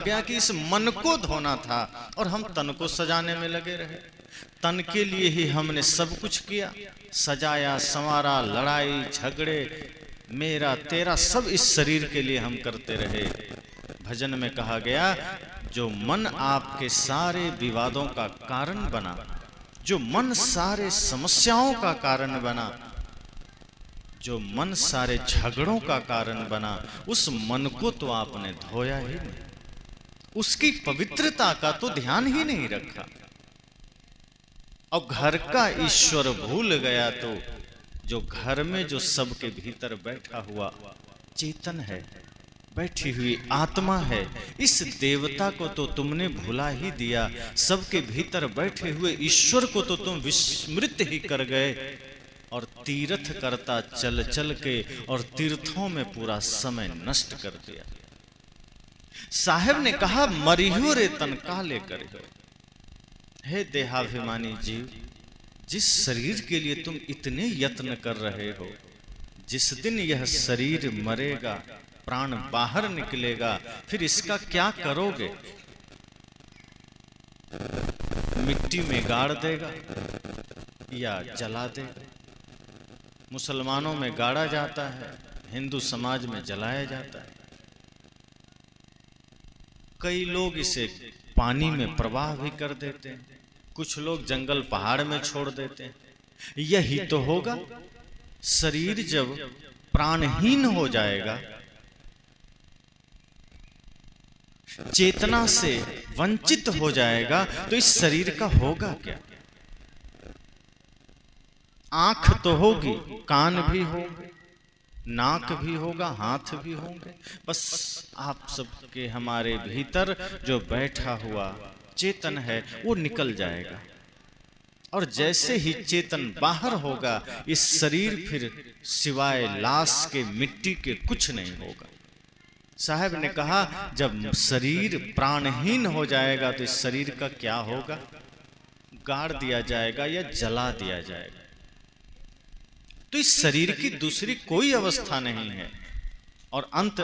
गया कि इस मन को धोना था और हम तन को सजाने में लगे रहे। तन के लिए ही हमने सब कुछ किया, सजाया संवारा, लड़ाई झगड़े मेरा तेरा सब इस शरीर के लिए हम करते रहे। भजन में कहा गया, जो मन आपके सारे विवादों का कारण बना, जो मन सारे समस्याओं का कारण बना, जो मन सारे झगड़ों का कारण बना, उस मन को तो आपने धोया ही नहीं, उसकी पवित्रता का तो ध्यान ही नहीं रखा। और घर का ईश्वर भूल गया तो जो घर में जो सबके भीतर बैठा हुआ चेतन है, बैठी हुई आत्मा है, इस देवता को तो तुमने भुला ही दिया। सबके भीतर बैठे हुए ईश्वर को तो तुम विस्मृत ही कर गए और तीर्थ करता चल चल के और तीर्थों में पूरा समय नष्ट कर दिया। साहब ने कहा, मरियो रे तन का लेकर। हे देहाभिमानी जीव, जिस शरीर के लिए तुम इतने यत्न कर रहे हो, जिस दिन यह शरीर मरेगा, प्राण बाहर निकलेगा, फिर इसका क्या करोगे? मिट्टी में गाड़ देगा या जला देगा? मुसलमानों में गाड़ा जाता है, हिंदू समाज में जलाया जाता है। कई लोग इसे पानी में प्रवाह भी कर देते हैं, कुछ लोग जंगल पहाड़ में छोड़ देते हैं। यही तो होगा, शरीर जब प्राणहीन हो जाएगा, चेतना से वंचित हो जाएगा, तो इस शरीर का होगा क्या? आंख तो होगी, कान भी होंगे, नाक भी होगा, हाथ भी होंगे, बस आप सबके हमारे भीतर जो बैठा हुआ चेतन है वो निकल जाएगा। और जैसे ही चेतन बाहर होगा, इस शरीर फिर सिवाय लाश के, मिट्टी के कुछ नहीं होगा। साहब ने कहा, जब शरीर प्राणहीन हो जाएगा तो इस शरीर का क्या होगा? गाड़ दिया जाएगा या जला दिया जाएगा। तो इस शरीर की दूसरी कोई अवस्था नहीं है। और अंत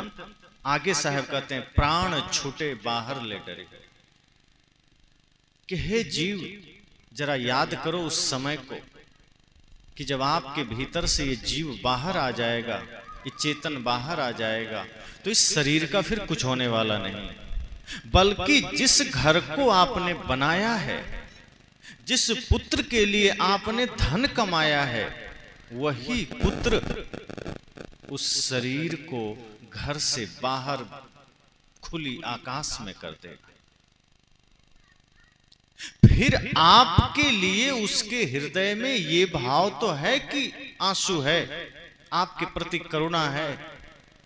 आगे साहब कहते हैं, प्राण छूटे बाहर ले डरे। कि हे जीव, जरा याद करो उस समय को कि जब आपके भीतर से ये जीव बाहर आ जाएगा, ये चेतन बाहर आ जाएगा, तो इस शरीर का फिर कुछ होने वाला नहीं, बल्कि जिस घर को आपने बनाया है, जिस पुत्र के लिए आपने धन कमाया है, वही पुत्र उस शरीर को घर से बाहर खुली आकाश में कर देगा। फिर आपके लिए उसके हृदय में ये भाव तो है कि आंसू है, आपके प्रति करुणा है,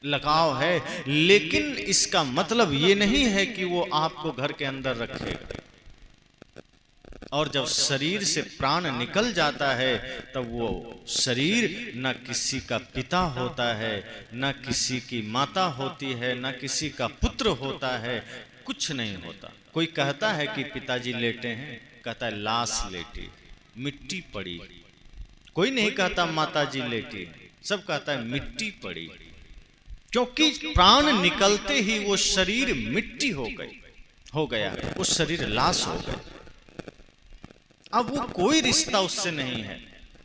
लगाव है, लेकिन इसका मतलब ये नहीं है कि वो आपको घर के अंदर रखेगा। और जब शरीर से प्राण निकल जाता है, तब वो शरीर न किसी का पिता होता है, न किसी की माता होती है, न किसी का पुत्र होता है, कुछ नहीं होता। कोई कहता है कि पिताजी लेटे हैं, कहता है लाश लेटी, मिट्टी पड़ी। कोई नहीं कहता माताजी लेटी, सब कहता है मिट्टी पड़ी, क्योंकि प्राण निकलते ही वो शरीर मिट्टी हो गया, वो शरीर लाश हो गया। अब वो कोई रिश्ता उससे नहीं है,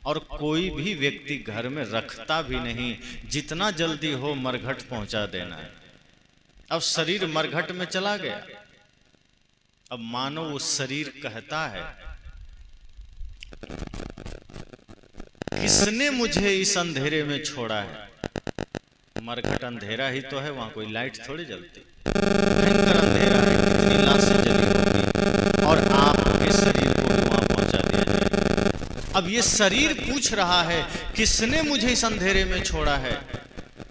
और कोई भी व्यक्ति घर में रखता भी नहीं। जितना जल्दी हो मरघट पहुंचा देना है। अब शरीर मरघट में चला गया, अब मानो वो शरीर कहता है, किसने मुझे इस अंधेरे में छोड़ा है? मरघट अंधेरा ही तो है, वहां कोई लाइट थोड़ी जलती, भयंकर अंधेरा है, कितनी लाशें जली होगी, और आपके शरीर को वहां पहुंचा दिया जाए। अब ये शरीर पूछ रहा है, किसने मुझे इस अंधेरे में छोड़ा है?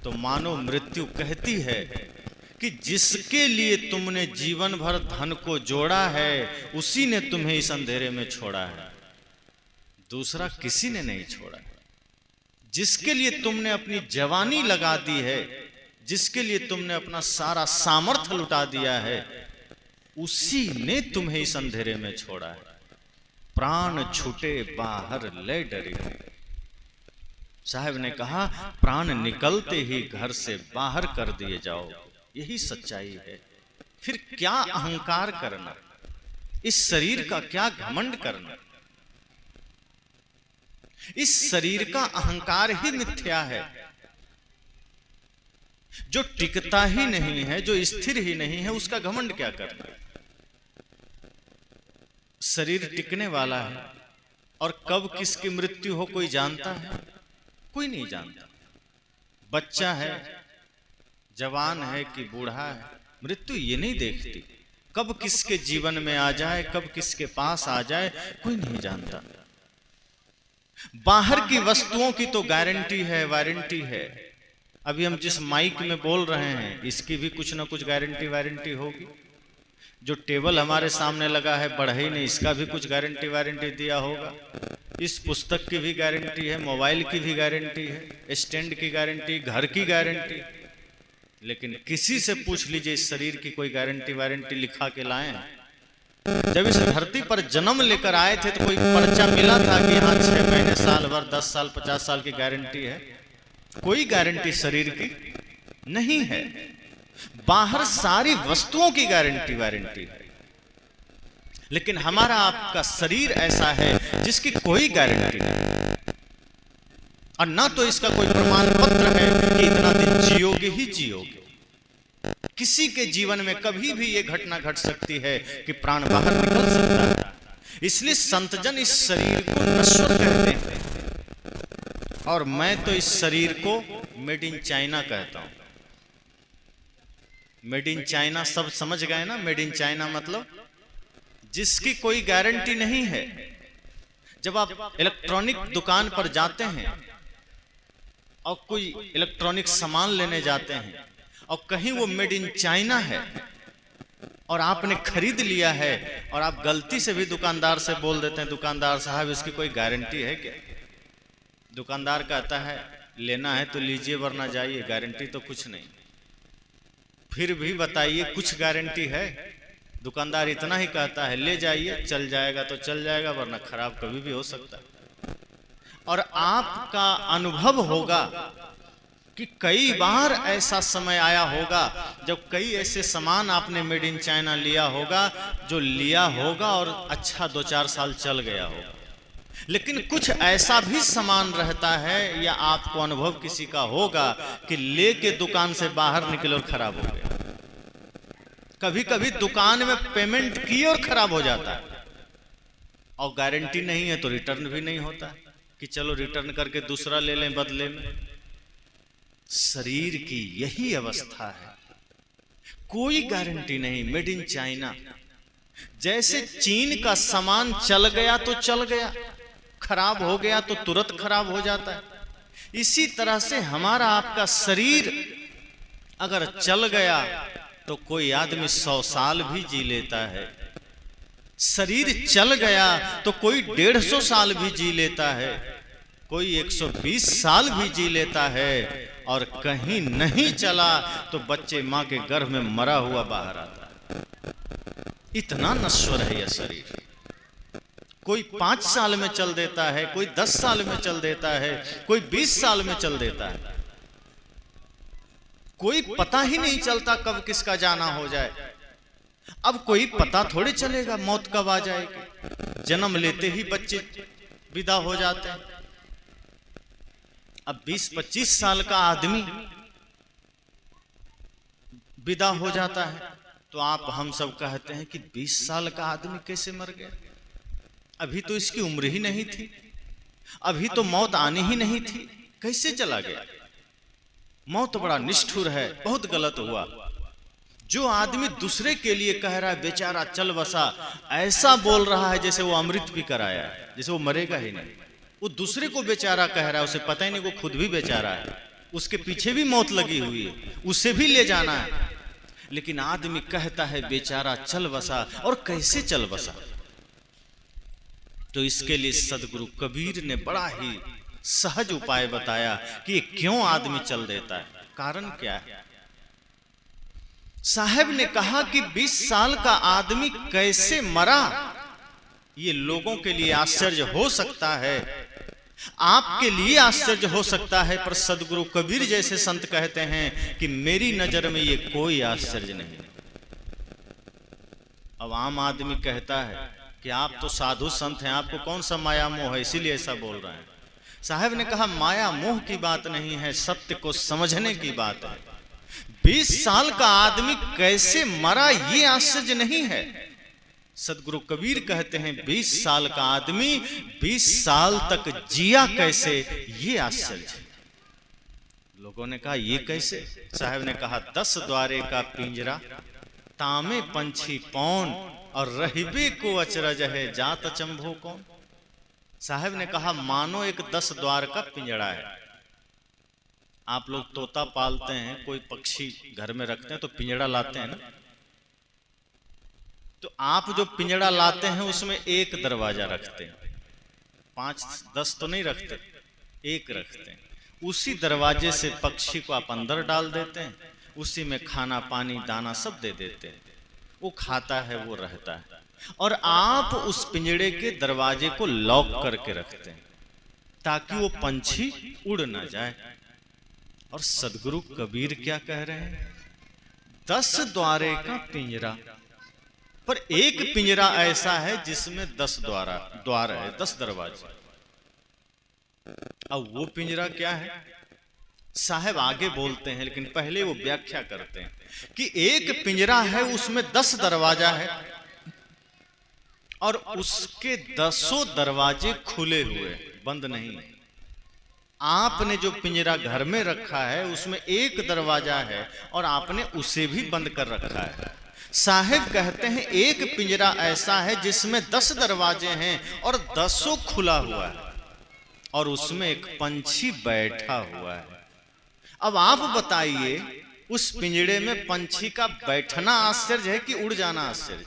तो मानो मृत्यु कहती है कि जिसके लिए तुमने जीवन भर धन को जोड़ा है, उसी ने तुम्हें इस अंधेरे में छोड़ा है, दूसरा किसी ने नहीं छोड़ा। जिसके लिए तुमने अपनी जवानी लगा दी है, जिसके लिए तुमने अपना सारा सामर्थ्य लुटा दिया है, उसी ने तुम्हें इस अंधेरे में छोड़ा है। प्राण छूटे बाहर ले डरे। साहब ने कहा, प्राण निकलते ही घर से बाहर कर दिए जाओ, यही सच्चाई है। फिर क्या अहंकार करना, इस शरीर का क्या घमंड करना। इस शरीर का अहंकार ही मिथ्या है, जो टिकता ही नहीं है, जो स्थिर ही नहीं है, उसका घमंड क्या करना। शरीर टिकने वाला है और कब किसकी मृत्यु हो कोई जानता है? कोई नहीं जानता। बच्चा है, जवान है कि बूढ़ा है, मृत्यु ये नहीं देखती। कब किसके जीवन में आ जाए, कब किसके पास आ जाए, कोई नहीं जानता। बाहर की वस्तुओं की तो गारंटी है, वारंटी है। अभी हम जिस माइक में बोल रहे हैं, इसकी भी कुछ ना कुछ गारंटी वारंटी होगी। जो टेबल हमारे सामने लगा है बढ़ई ने, इसका भी कुछ गारंटी वारंटी दिया होगा। इस पुस्तक की भी गारंटी है, मोबाइल की भी गारंटी है, स्टैंड की गारंटी, घर की गारंटी। लेकिन किसी से पूछ लीजिए इस शरीर की कोई गारंटी वारंटी लिखा के लाए हैं? जब इस धरती पर जन्म लेकर आए थे तो कोई पर्चा मिला था कि हाँ 6 महीने, साल भर, 10 साल, 50 साल की गारंटी है? कोई गारंटी शरीर की नहीं है। बाहर सारी वस्तुओं की गारंटी वारंटी है, लेकिन हमारा आपका शरीर ऐसा है जिसकी कोई गारंटी नहीं, और ना तो इसका कोई प्रमाण पत्र है कि इतना दिन जियोगे ही जियोगे। किसी के जीवन में कभी भी यह घटना घट सकती है कि प्राण बाहर निकल सकता है। इसलिए संतजन इस शरीर को नश्वर कहते हैं, और मैं तो इस शरीर को मेड इन चाइना कहता हूं। मेड इन चाइना सब समझ गए ना? मेड इन चाइना मतलब जिसकी कोई गारंटी नहीं है। जब आप इलेक्ट्रॉनिक दुकान पर जाते हैं और कोई इलेक्ट्रॉनिक सामान लेने जाते हैं और कहीं वो मेड इन चाइना है और आपने खरीद लिया है, और आप गलती से भी दुकानदार से बोल देते हैं, दुकानदार साहब इसकी कोई गारंटी है क्या? दुकानदार कहता है लेना है तो लीजिए वरना जाइए, गारंटी तो कुछ नहीं। फिर भी बताइए कुछ गारंटी है? दुकानदार इतना ही कहता है ले जाइए, चल जाएगा तो चल जाएगा वरना खराब कभी भी हो सकता है। और आपका अनुभव होगा कि कई बार ऐसा समय आया होगा जब कई ऐसे सामान आपने मेड इन चाइना लिया होगा, जो लिया होगा और अच्छा 2-4 साल चल गया होगा। लेकिन कुछ ऐसा भी सामान रहता है, या आपको अनुभव किसी का होगा कि लेके दुकान से बाहर निकले और खराब हो गया। कभी कभी दुकान में पेमेंट किए और खराब हो जाता है, और गारंटी नहीं है तो रिटर्न भी नहीं होता कि चलो रिटर्न करके दूसरा ले लें बदले में। शरीर की यही अवस्था है, कोई गारंटी नहीं। मेड इन चाइना, जैसे चीन का सामान चल गया तो चल गया, खराब हो गया तो तुरंत खराब हो जाता है। इसी तरह से हमारा आपका शरीर अगर चल गया तो कोई आदमी 100 साल भी जी लेता है, शरीर चल गया तो कोई 150 साल भी जी लेता है, कोई 120 साल भी जी लेता है, और कहीं नहीं चला तो बच्चे मां के गर्भ में मरा हुआ बाहर आता है। इतना नश्वर है यह शरीर। कोई 5 साल में चल देता है, कोई 10 साल में चल देता है, कोई 20 साल में चल देता है। कोई पता ही नहीं चलता कब किसका जाना हो जाए। अब कोई पता थोड़े चलेगा मौत कब आ जाएगी। जन्म लेते ही बच्चे विदा हो जाते हैं। अब 20-25 साल का आदमी विदा हो जाता है तो आप हम सब कहते हैं कि 20 साल का आदमी कैसे मर गया? अभी तो इसकी उम्र ही नहीं थी, अभी तो मौत आनी ही नहीं थी, कैसे चला गया? मौत बड़ा निष्ठुर है, बहुत गलत हुआ। जो आदमी दूसरे के लिए कह रहा है बेचारा चल बसा, ऐसा बोल रहा है जैसे वो अमृत भी कराया है, जैसे वो मरेगा ही नहीं। वो दूसरे को बेचारा कह रहा है, उसे पता ही नहीं वो खुद भी बेचारा है, उसके पीछे भी मौत लगी हुई है, उसे भी ले जाना है। लेकिन आदमी कहता है बेचारा चल बसा, और कैसे चल बसा? तो इसके लिए सदगुरु कबीर ने बड़ा ही सहज उपाय बताया कि क्यों आदमी चल देता है, कारण क्या है। साहब ने कहा कि 20 साल का आदमी कैसे मरा, ये लोगों के लिए आश्चर्य हो सकता है, आपके लिए आश्चर्य हो सकता है, पर सदगुरु कबीर जैसे संत कहते हैं कि मेरी नजर में ये कोई आश्चर्य नहीं। अब आम आदमी कहता है कि आप तो साधु संत हैं, आपको कौन सा माया मोह है, इसीलिए ऐसा बोल रहे हैं। साहब ने कहा माया मोह की बात नहीं है, सत्य को समझने की बात है। 20 साल का आदमी कैसे मरा ये आश्चर्य नहीं है। सदगुरु कबीर कहते हैं 20 साल का आदमी 20 साल तक जिया कैसे, ये आश्चर्य है। लोगों ने कहा ये कैसे? साहब ने कहा 10 द्वारे का पिंजरा, तामे पंछी पौन, और रहिबे को अचरज है, जात चंभो कौन। साहब ने कहा मानो एक 10 द्वार का पिंजरा है। आप लोग तोता पालते हैं, कोई पक्षी घर में रखते हैं तो पिंजरा लाते हैं ना, तो आप जो पिंजरा लाते हैं उसमें एक दरवाजा रखते हैं, 5-10 तो नहीं रखते, एक रखते हैं। उसी दरवाजे से पक्षी को आप अंदर डाल देते हैं, उसी में खाना पानी दाना सब दे देते हैं, वो खाता है, वो रहता है। और आप उस पिंजरे के दरवाजे को लॉक करके रखते हैं ताकि वो पंछी उड़ ना जाए। और सदगुरु कबीर क्या कह रहे हैं? 10 द्वारे का पिंजरा, पर एक पिंजरा ऐसा है जिसमें 10 द्वार है, 10 दरवाजे। अब वो पिंजरा क्या है? साहब आगे बोलते हैं, लेकिन पहले वो व्याख्या करते हैं कि एक पिंजरा है, उसमें 10 दरवाजा है और उसके 10 दरवाजे खुले हुए, बंद नहीं। आपने जो पिंजरा घर में रखा है उसमें एक दरवाजा है और आपने उसे भी बंद कर रखा है। साहब कहते हैं एक पिंजरा ऐसा है जिसमें 10 दरवाजे हैं और 10 खुला हुआ है और उसमें एक पंछी बैठा हुआ है। अब आप बताइए उस पिंजरे में पंछी का बैठना आश्चर्य है कि उड़ जाना आश्चर्य?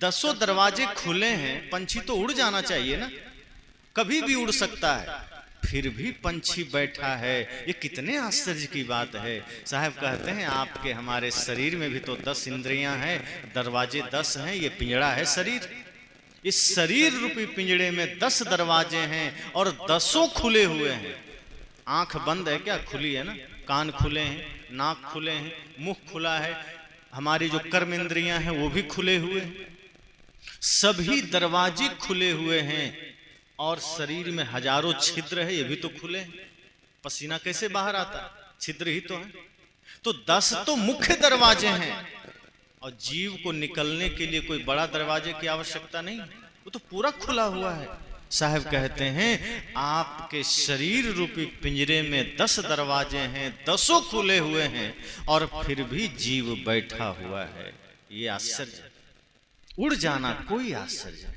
10 दरवाजे खुले हैं, पंछी तो उड़ जाना चाहिए ना, कभी भी उड़ सकता है, फिर भी पंछी बैठा है, ये कितने आश्चर्य की बात है। साहब कहते हैं आपके हमारे शरीर में भी तो 10 इंद्रियां हैं, दरवाजे 10 हैं, ये पिंजरा है शरीर। इस शरीर रूपी पिंजरे में 10 दरवाजे हैं और 10 खुले हुए हैं। आंख बंद है क्या? खुली है ना। कान खुले हैं, नाक खुले हैं, मुंह खुला है, हमारी जो कर्म इंद्रियां हैं वो भी खुले हुए हैं, सभी दरवाजे खुले हुए हैं। और शरीर में हजारों छिद्र है, ये भी तो खुले हैं। पसीना कैसे बाहर आता? छिद्र ही तो है। तो 10 तो मुख्य दरवाजे हैं और जीव को निकलने के लिए कोई बड़ा दरवाजे की आवश्यकता नहीं, वो तो पूरा खुला हुआ है। साहब कहते हैं आपके शरीर रूपी पिंजरे में 10 दरवाजे हैं, 10 खुले हुए हैं और फिर भी जीव बैठा हुआ है। ये आश्चर्य। उड़ जाना कोई आश्चर्य नहीं।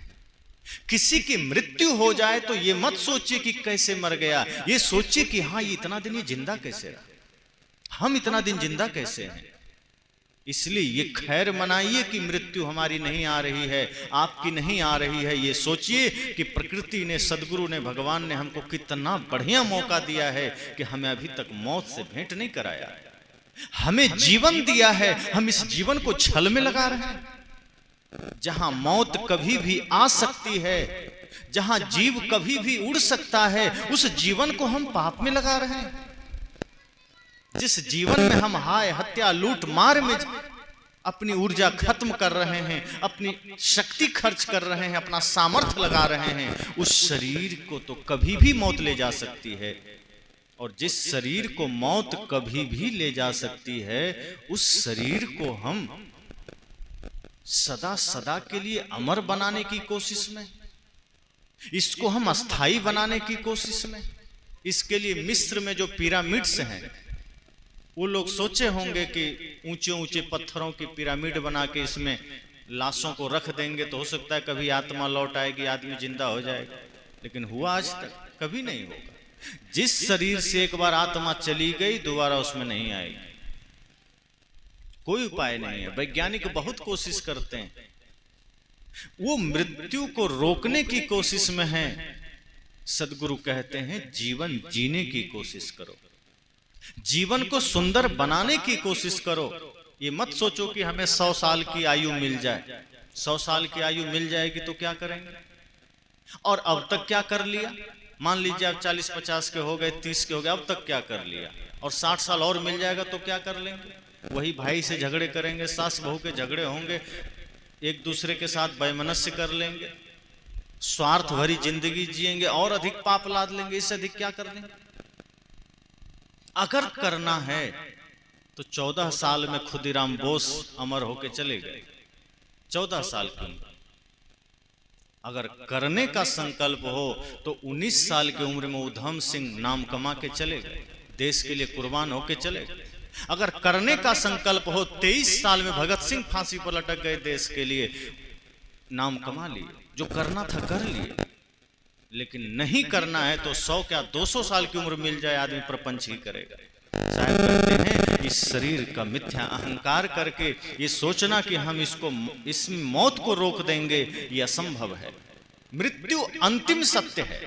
किसी की मृत्यु हो जाए तो ये मत सोचिए कि कैसे मर गया, ये सोचिए कि हाँ ये इतना दिन ये जिंदा कैसे रहा, हम इतना दिन जिंदा कैसे हैं। इसलिए ये खैर मनाइए कि मृत्यु हमारी नहीं आ रही है, आपकी नहीं आ रही है। ये सोचिए कि प्रकृति ने, सदगुरु ने, भगवान ने हमको कितना बढ़िया मौका दिया है कि हमें अभी तक मौत से भेंट नहीं कराया, हमें जीवन दिया है, हम इस जीवन को छल में लगा रहे हैं। जहां मौत कभी भी आ सकती है, जहां जीव कभी भी उड़ सकता है, उस जीवन को हम पाप में लगा रहे हैं। जिस जीवन में हम हाय हत्या लूट मार में अपनी ऊर्जा खत्म कर रहे हैं, अपनी शक्ति खर्च कर रहे हैं, अपना सामर्थ्य लगा रहे हैं, उस शरीर को तो कभी भी मौत ले जा सकती है। और जिस शरीर को मौत कभी भी ले जा सकती है, उस शरीर को हम सदा सदा के लिए अमर बनाने की कोशिश में, इसको हम अस्थाई बनाने की कोशिश में, इसके लिए मिस्र में जो पिरामिड्स हैं, वो लोग सोचे होंगे कि ऊंचे ऊंचे पत्थरों की पिरामिड बना के इसमें लाशों को रख देंगे तो हो सकता है कभी आत्मा लौट आएगी, आदमी जिंदा हो जाएगा। लेकिन हुआ आज तक कभी नहीं होगा। जिस शरीर से एक बार आत्मा चली गई दोबारा उसमें नहीं आएगी, कोई उपाय नहीं है। वैज्ञानिक बहुत कोशिश करते हैं, वो मृत्यु को रोकने की कोशिश में हैं। सदगुरु कहते हैं जीवन जीने की कोशिश करो, जीवन को सुंदर बनाने की कोशिश करो। ये मत सोचो कि हमें 100 साल की आयु मिल जाए। 100 साल की आयु मिल जाएगी तो क्या करेंगे, और अब तक क्या कर लिया। मान लीजिए आप 40-50 के हो गए, 30 के हो गए, अब तक क्या कर लिया, और 60 साल और मिल जाएगा तो क्या कर लेंगे। वही भाई से झगड़े करेंगे, सास बहू के झगड़े होंगे, एक दूसरे के साथ वैमनस्य कर लेंगे, स्वार्थ भरी जिंदगी जिएंगे और अधिक पाप लाद लेंगे। इससे अधिक क्या कर लेंगे? अगर करना है तो 14 साल में खुदीराम बोस अमर होके चले गए, 14 साल की उम्र। अगर करने का संकल्प हो तो 19 साल की उम्र में उधम सिंह नाम कमा के चले गए, देश के लिए कुर्बान होके चले गए। अगर करने का संकल्प हो 23 साल में भगत सिंह फांसी पर लटक गए, देश के लिए नाम कमा लिए, जो करना था कर लिए। लेकिन नहीं करना है तो 100 क्या 200 साल की उम्र मिल जाए, आदमी प्रपंच ही करेगा। शायद कहते हैं इस शरीर का मिथ्या अहंकार करके ये सोचना कि हम इस मौत को रोक देंगे, ये असंभव है। मृत्यु अंतिम सत्य है।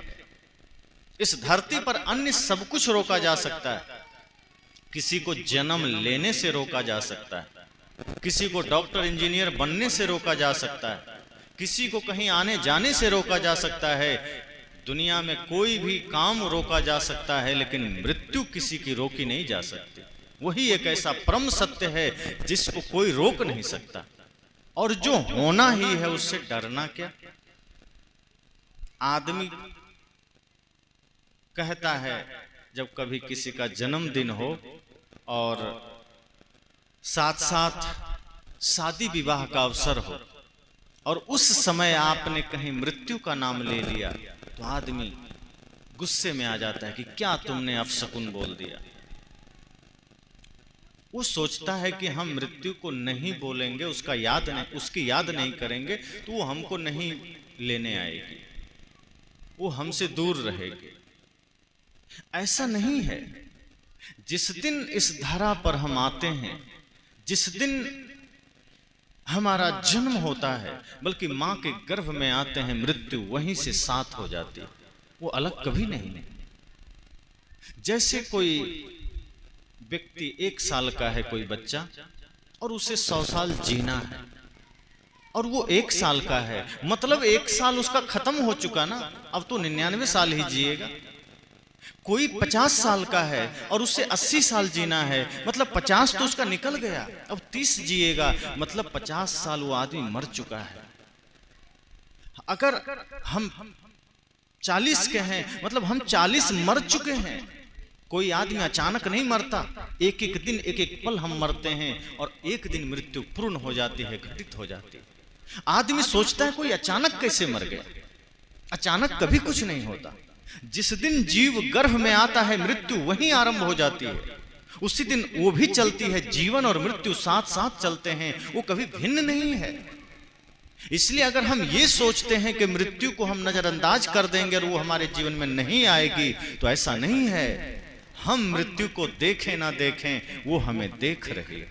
इस धरती पर अन्य सब कुछ रोका जा सकता है। किसी को जन्म लेने से रोका जा सकता है, किसी को डॉक्टर इंजीनियर बनने से रोका जा सकता है, किसी को कहीं आने जाने से रोका जा सकता है। दुनिया में कोई भी काम रोका जा सकता है, लेकिन मृत्यु किसी की रोकी नहीं जा सकती। वही एक ऐसा परम सत्य है जिसको कोई रोक नहीं सकता, और जो होना ही है उससे डरना क्या। आदमी कहता है जब कभी किसी का जन्मदिन हो और साथ साथ शादी विवाह का अवसर हो और उस समय आपने कहीं मृत्यु का नाम ले लिया, तो आदमी गुस्से में आ जाता है कि क्या तुमने अपशकुन बोल दिया। वो सोचता है कि हम मृत्यु को नहीं बोलेंगे, उसकी याद नहीं करेंगे, तो वो हमको नहीं लेने आएगी, वो हमसे दूर रहेगी। ऐसा नहीं है। जिस दिन इस धरा पर हम आते हैं, जिस दिन हमारा जन्म होता है, बल्कि मां के गर्भ में आते हैं, मृत्यु वहीं से साथ हो जाती है, वो अलग कभी नहीं। जैसे कोई व्यक्ति 1 साल का है, कोई बच्चा, और उसे 100 साल जीना है, और वो 1 साल का है, मतलब 1 साल उसका खत्म हो चुका ना, अब तो 99 साल ही जिएगा। कोई 50 साल का है और उसे 80 साल जीना है, मतलब 50 तो उसका निकल गया, अब 30 जिएगा, मतलब 50 साल वो आदमी मर चुका है। अगर हम 40 के हैं, मतलब हम 40 मर चुके हैं। कोई आदमी अचानक नहीं मरता, एक एक दिन, एक एक पल हम मरते हैं, और एक दिन मृत्यु पूर्ण हो जाती है, घटित हो जाती है। आदमी सोचता है कोई अचानक कैसे मर गया। अचानक कभी कुछ नहीं होता। जिस दिन जीव गर्भ में आता है, मृत्यु वहीं आरंभ हो जाती है। उसी दिन वो भी चलती है। जीवन और मृत्यु साथ साथ चलते हैं, वो कभी भिन्न नहीं है। इसलिए अगर हम ये सोचते हैं कि मृत्यु को हम नजरअंदाज कर देंगे और वो हमारे जीवन में नहीं आएगी, तो ऐसा नहीं है। हम मृत्यु को देखें ना देखें, वो हमें देख रही है।